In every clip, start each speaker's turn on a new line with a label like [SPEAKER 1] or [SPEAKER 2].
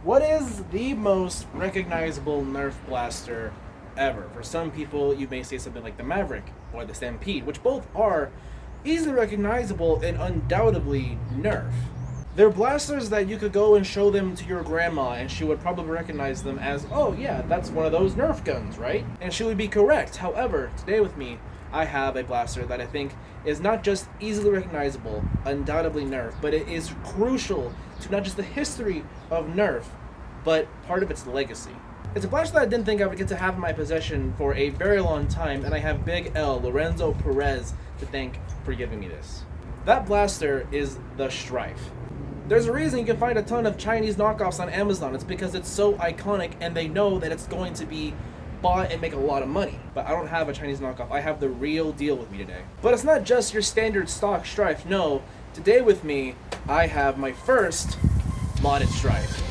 [SPEAKER 1] What is the most recognizable Nerf blaster ever? For some people, you may say something like the Maverick or the Stampede, which both are easily recognizable and undoubtedly Nerf. They're blasters that you could go and show them to your grandma and she would probably recognize them as, oh yeah, that's one of those Nerf guns, right? And she would be correct. However, today with me, I have a blaster that I think is not just easily recognizable, undoubtedly Nerf, but it is crucial to not just the history of Nerf, but part of its legacy. It's a blaster that I didn't think I would get to have in my possession for a very long time, and I have Big L, Lorenzo Perez, to thank for giving me this. That blaster is the Stryfe. There's a reason you can find a ton of Chinese knockoffs on Amazon. It's because it's so iconic and they know that it's going to be bought and make a lot of money. But I don't have a Chinese knockoff. I have the real deal with me today. But it's not just your standard stock Stryfe. No, today with me, I have my first modded Stryfe.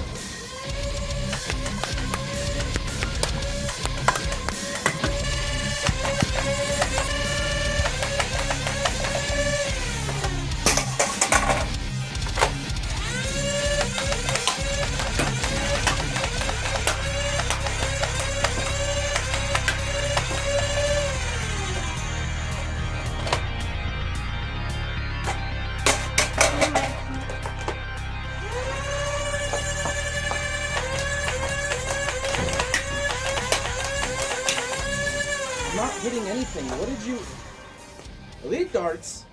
[SPEAKER 1] Not hitting anything. What did you... Elite darts?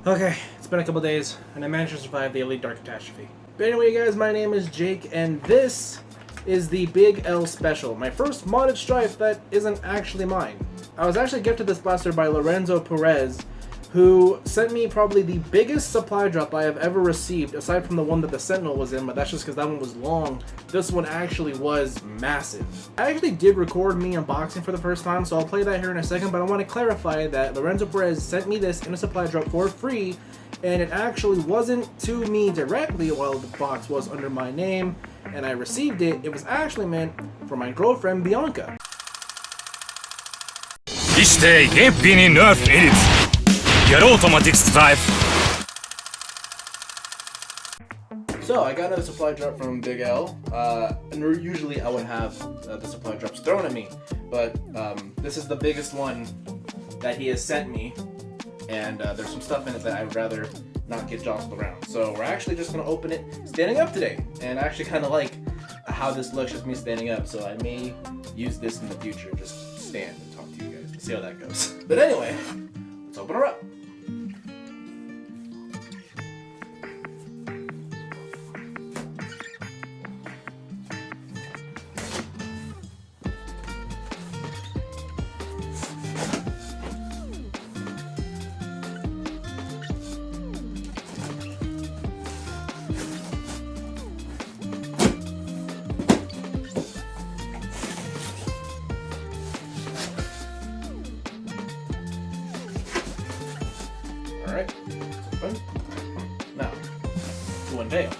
[SPEAKER 1] Okay, it's been a couple days, and I managed to survive the Elite Dart catastrophe. But anyway, guys, my name is Jake, and this is the Big L Special, my first modded Stryfe that isn't actually mine. I was actually gifted this blaster by Lorenzo Perez, who sent me probably the biggest supply drop I have ever received, aside from the one that the Sentinel was in, but that's just because that one was long. This one actually was massive. I actually did record me unboxing for the first time, so I'll play that here in a second, but I want to clarify that Lorenzo Perez sent me this in a supply drop for free, and it actually wasn't to me directly while the box was under my name, and I received it. It was actually meant for my girlfriend, Bianca.
[SPEAKER 2] 決して元気にNERF edits Get automatic Stryfe.
[SPEAKER 1] So I got another supply drop from Big L, and usually I would have the supply drops thrown at me, but this is the biggest one that he has sent me, and there's some stuff in it that I'd rather not get jostled around. So we're actually just going to open it standing up today, and I actually kind of like how this looks, just me standing up, so I may use this in the future, just stand and talk to you guys, see how that goes. But anyway, let's open her up. Alright, it's open. Now, to unveil.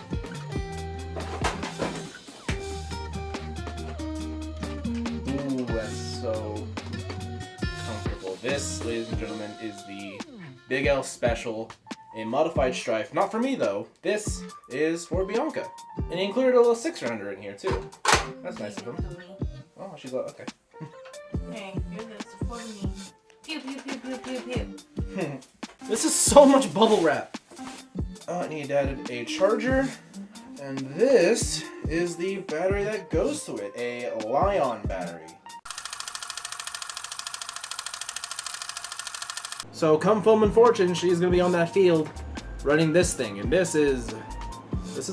[SPEAKER 1] Ooh, that's so comfortable. This, ladies and gentlemen, is the Big L Special, a modified Stryfe. Not for me, though. This is for Bianca. And he included a little 6-rounder in here, too. That's nice of him. Oh, she's like, okay.
[SPEAKER 3] Hey, you're this for me. Pew, pew, pew, pew, pew, pew.
[SPEAKER 1] This is so much bubble wrap. And he added a charger, and this is the battery that goes to it, a Lion battery. So come Foam and Fortune, she's gonna be on that field running this thing, and this is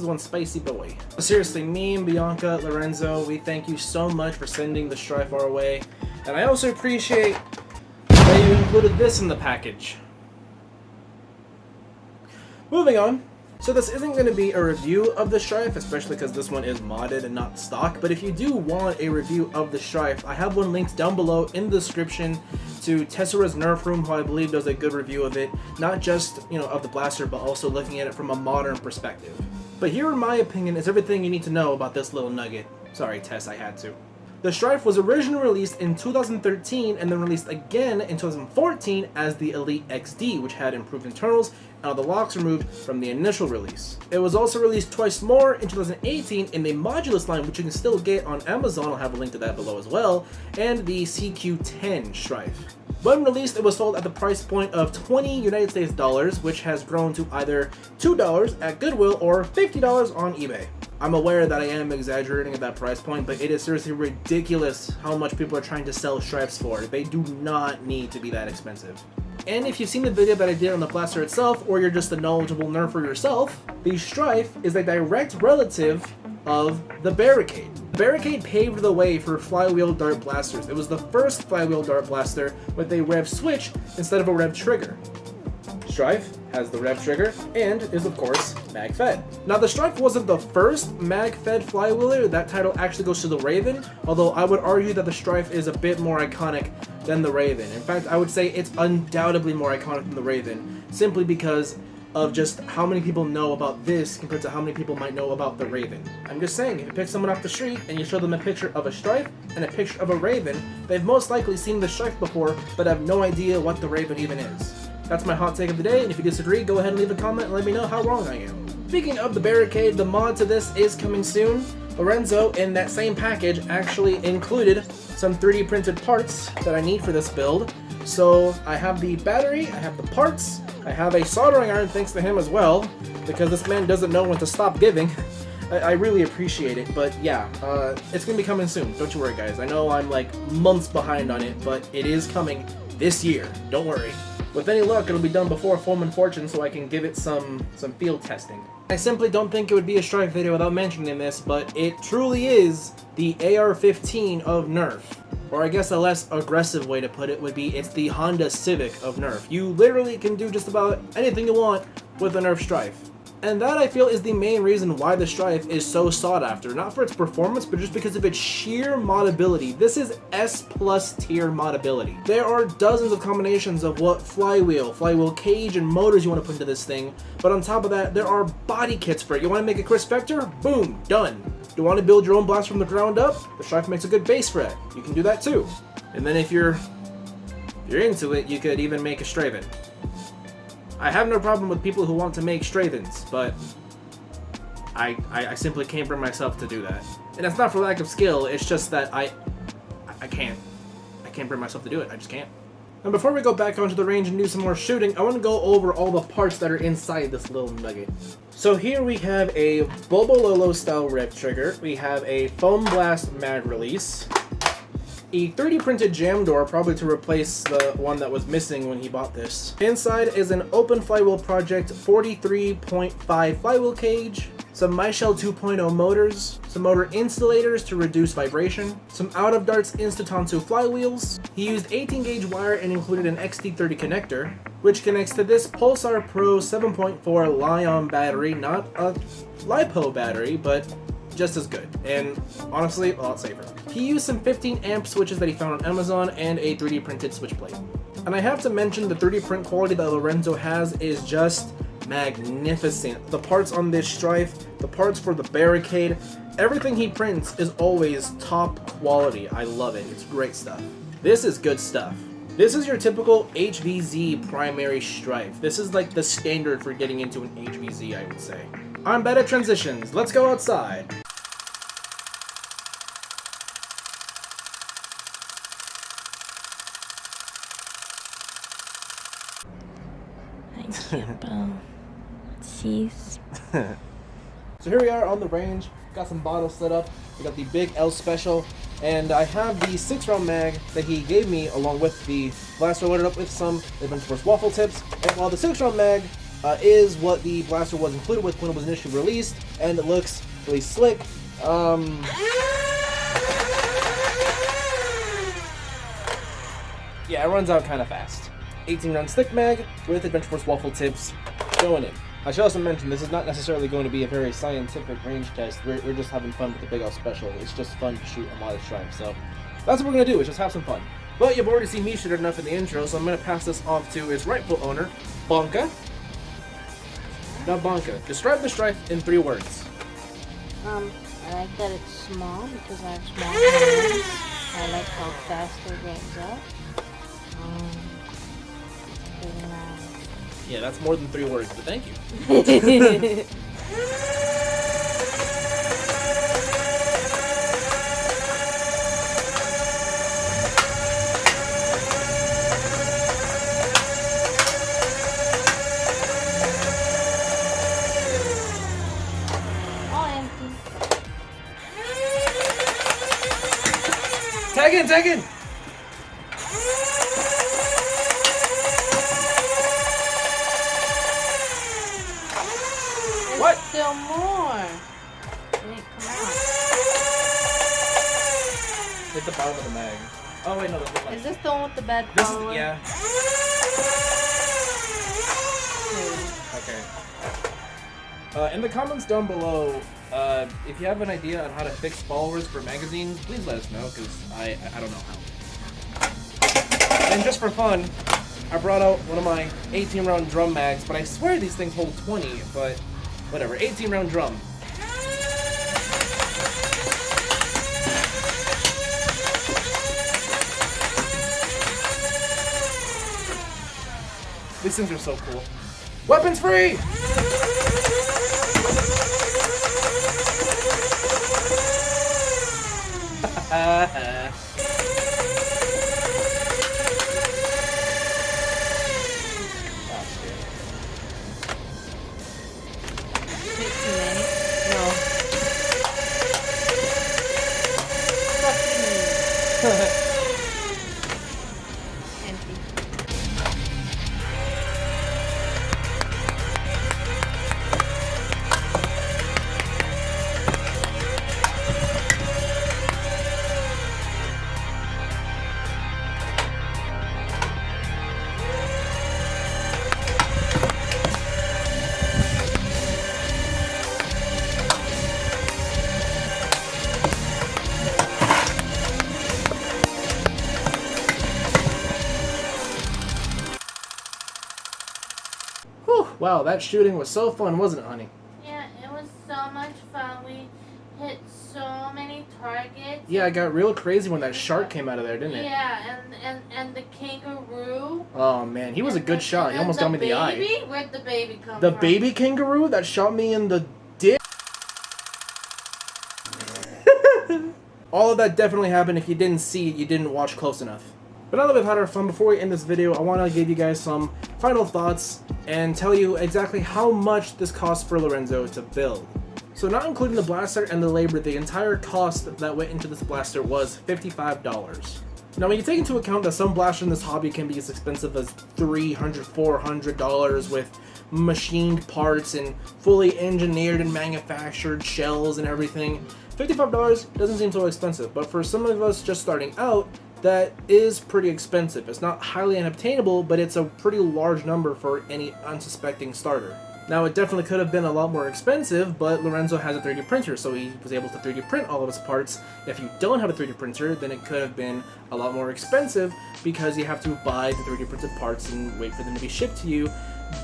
[SPEAKER 1] one spicy boy. Seriously, me and Bianca, Lorenzo, we thank you so much for sending the Stryfe our way, and I also appreciate that you included this in the package. Moving on. So this isn't going to be a review of the Stryfe, especially because this one is modded and not stock, but if you do want a review of the Stryfe, I have one linked down below in the description to Tessera's Nerf Room, who I believe does a good review of it, not just, of the blaster, but also looking at it from a modern perspective. But here, in my opinion, is everything you need to know about this little nugget. Sorry, Tess, I had to. The Stryfe was originally released in 2013 and then released again in 2014 as the Elite XD, which had improved internals and all the locks removed from the initial release. It was also released twice more in 2018 in the Modulus line, which you can still get on Amazon, I'll have a link to that below as well, and the CQ10 Stryfe. When released, it was sold at the price point of 20 United States dollars, which has grown to either $2 at Goodwill or $50 on eBay. I'm aware that I am exaggerating at that price point, but it is seriously ridiculous how much people are trying to sell Stryfes for. They do not need to be that expensive. And if you've seen the video that I did on the blaster itself, or you're just a knowledgeable nerfer yourself, the Stryfe is a direct relative of the Barricade. The Barricade paved the way for flywheel dart blasters. It was the first flywheel dart blaster with a rev switch instead of a rev trigger. Stryfe has the rev trigger and is of course mag-fed. Now the Stryfe wasn't the first mag-fed flywheeler. That title actually goes to the Raven, although I would argue that the Stryfe is a bit more iconic than the Raven. In fact, I would say it's undoubtedly more iconic than the Raven, simply because of just how many people know about this compared to how many people might know about the Raven. I'm just saying, if you pick someone off the street and you show them a picture of a Stryfe and a picture of a Raven, they've most likely seen the Stryfe before, but have no idea what the Raven even is. That's my hot take of the day, and if you disagree, go ahead and leave a comment and let me know how wrong I am. Speaking of the Barricade, the mod to this is coming soon. Lorenzo, in that same package, actually included some 3D printed parts that I need for this build. So I have the battery, I have the parts, I have a soldering iron thanks to him as well, because this man doesn't know when to stop giving. I really appreciate it, but yeah, it's gonna be coming soon. Don't you worry, guys. I know I'm like months behind on it, but it is coming this year. Don't worry. With any luck, it'll be done before Foreman Fortune so I can give it some field testing. I simply don't think it would be a Stryfe video without mentioning this, but it truly is the AR-15 of NERF. Or I guess a less aggressive way to put it would be it's the Honda Civic of NERF. You literally can do just about anything you want with a NERF Stryfe. And that, I feel, is the main reason why the Stryfe is so sought after. Not for its performance, but just because of its sheer moddability. This is S+ tier moddability. There are dozens of combinations of what flywheel cage, and motors you want to put into this thing. But on top of that, there are body kits for it. You want to make a Chris Spectre? Boom, done. You want to build your own blast from the ground up? The Stryfe makes a good base for it. You can do that too. And then if you're into it, you could even make a Straven. I have no problem with people who want to make Stravens, but I simply can't bring myself to do that. And it's not for lack of skill, it's just that I can't bring myself to do it. I just can't. And before we go back onto the range and do some more shooting, I want to go over all the parts that are inside this little nugget. So here we have a Bobololo style rev trigger, we have a Foam Blast mag release, a 3D printed jam door, probably to replace the one that was missing when he bought this. Inside is an Open Flywheel Project 43.5 flywheel cage, some MyShell 2.0 motors, some motor insulators to reduce vibration, some Out of Darts Insta-Tansu flywheels. He used 18 gauge wire and included an XT30 connector, which connects to this Pulsar Pro 7.4 Li-ion battery, not a LiPo battery, but just as good, and honestly, a lot safer. He used some 15 amp switches that he found on Amazon and a 3D printed switch plate. And I have to mention the 3D print quality that Lorenzo has is just magnificent. The parts on this Stryfe, the parts for the Barricade, everything he prints is always top quality. I love it. It's great stuff. This is good stuff. This is your typical HVZ primary Stryfe. This is like the standard for getting into an HVZ, I would say. I'm bad at transitions. Let's go outside.
[SPEAKER 3] Jeez.
[SPEAKER 1] So here we are on the range. Got some bottles set up. We got the Big L Special, and I have the 6-round mag that he gave me along with the blaster loaded up with some Adventure Force waffle tips. And while the 6-round mag is what the blaster was included with when it was initially released, and it looks really slick. Yeah, it runs out kind of fast. 18-round stick mag with Adventure Force waffle tips going in. I should also mention this is not necessarily going to be a very scientific range test. We're just having fun with the Big L Special. It's just fun to shoot a modded Stryfe, so that's what we're going to do, is just have some fun. But you've already seen me shoot it enough in the intro, so I'm going to pass this off to its rightful owner, Bonka. Now Bonka, describe the Stryfe in 3 words.
[SPEAKER 4] I like that it's small because I have small hands. I like how fast it rings up. Really nice.
[SPEAKER 1] Yeah, that's more than 3 words, but thank you.
[SPEAKER 4] All empty.
[SPEAKER 1] Tag in, tag in!
[SPEAKER 4] There's
[SPEAKER 1] What?
[SPEAKER 4] still more. Wait, come on.
[SPEAKER 1] Hit the bottom of the mag. Oh wait, no, that's the
[SPEAKER 4] Is this the one with the bad
[SPEAKER 1] This
[SPEAKER 4] follower?
[SPEAKER 1] is, yeah. Okay. In the comments down below, if you have an idea on how to fix followers for magazines, please let us know, because I don't know how. And just for fun, I brought out one of my 18 round drum mags, but I swear these things hold 20, but whatever, 18 round drum. These things are so cool. Weapons free!
[SPEAKER 4] Bit too many? No. Fuck you. Empty.
[SPEAKER 1] Whew, wow, that shooting was so fun, wasn't it, honey?
[SPEAKER 4] Yeah, it was so much fun. We hit so many targets.
[SPEAKER 1] Yeah, I got real crazy when that shark came out of there, didn't it?
[SPEAKER 4] Yeah, and the kangaroo.
[SPEAKER 1] Oh man, he was a good shot. He
[SPEAKER 4] And
[SPEAKER 1] almost got me in the eye.
[SPEAKER 4] baby? Where'd the baby come
[SPEAKER 1] The
[SPEAKER 4] from?
[SPEAKER 1] baby kangaroo that shot me in the dick. All of that definitely happened. If you didn't see it, you didn't watch close enough. But now that we've had our fun, before we end this video, I want to give you guys some final thoughts and tell you exactly how much this cost for Lorenzo to build. So not including the blaster and the labor, the entire cost that went into this blaster was $55. Now when you take into account that some blasters in this hobby can be as expensive as $300, $400 with machined parts and fully engineered and manufactured shells and everything, $55 doesn't seem so expensive, but for some of us just starting out, that is pretty expensive. It's not highly unobtainable, but it's a pretty large number for any unsuspecting starter. Now it definitely could have been a lot more expensive, but Lorenzo has a 3D printer, so he was able to 3D print all of his parts. If you don't have a 3D printer, then it could have been a lot more expensive because you have to buy the 3D printed parts and wait for them to be shipped to you.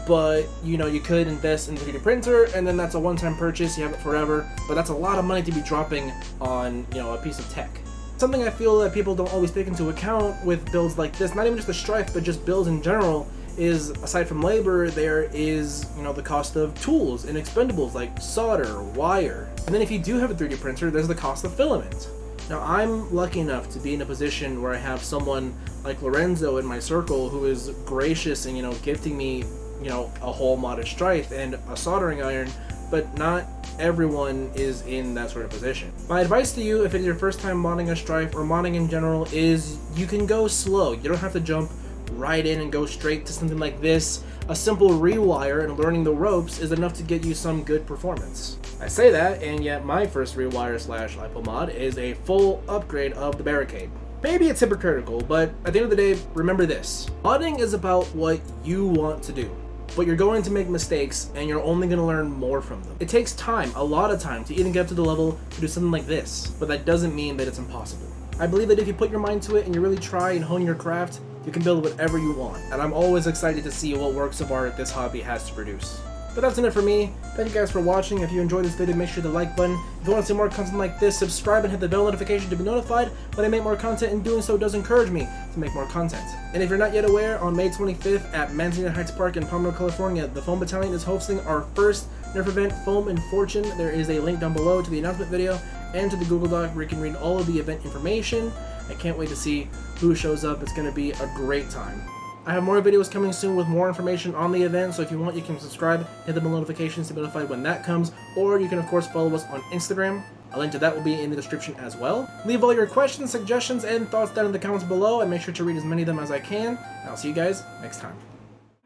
[SPEAKER 1] But, you know, you could invest in the 3D printer, and then that's a one-time purchase, you have it forever, but that's a lot of money to be dropping on, you know, a piece of tech. Something I feel that people don't always take into account with builds like this, not even just the Stryfe, but just builds in general, is aside from labor, there is, you know, the cost of tools and expendables like solder, wire. And then if you do have a 3D printer, there's the cost of filament. Now I'm lucky enough to be in a position where I have someone like Lorenzo in my circle who is gracious and, you know, gifting me, you know, a whole modded Stryfe and a soldering iron, but not everyone is in that sort of position. My advice to you, if it's your first time modding a Stryfe or modding in general, is you can go slow. You don't have to jump right in and go straight to something like this. A simple rewire and learning the ropes is enough to get you some good performance. I say that, and yet my first rewire / lipo mod is a full upgrade of the barricade. Maybe it's hypocritical, but at the end of the day, remember this. Modding is about what you want to do. But you're going to make mistakes, and you're only going to learn more from them. It takes time, a lot of time, to even get up to the level to do something like this, but that doesn't mean that it's impossible. I believe that if you put your mind to it and you really try and hone your craft, you can build whatever you want, and I'm always excited to see what works of art this hobby has to produce. But that's it for me. Thank you guys for watching. If you enjoyed this video, make sure to like button. If you want to see more content like this, subscribe and hit the bell notification to be notified when I make more content, and doing so does encourage me to make more content. And if you're not yet aware, on May 25th at Manzanita Heights Park in Palmer, California, the Foam Battalion is hosting our first Nerf event, Foam and Fortune. There is a link down below to the announcement video and to the Google Doc where you can read all of the event information. I can't wait to see who shows up. It's going to be a great time. I have more videos coming soon with more information on the event, so if you want, you can subscribe, hit the bell notifications to be notified when that comes, or you can of course follow us on Instagram. A link to that will be in the description as well. Leave all your questions, suggestions, and thoughts down in the comments below, and make sure to read as many of them as I can. And I'll see you guys next time.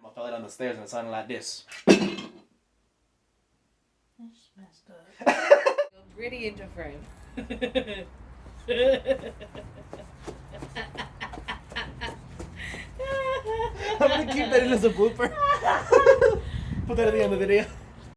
[SPEAKER 1] I fell down the stairs and it sounded like this.
[SPEAKER 3] That's messed up.
[SPEAKER 4] Go gritty into frame.
[SPEAKER 1] I'm gonna keep that in as a blooper. Put that at the end of the video.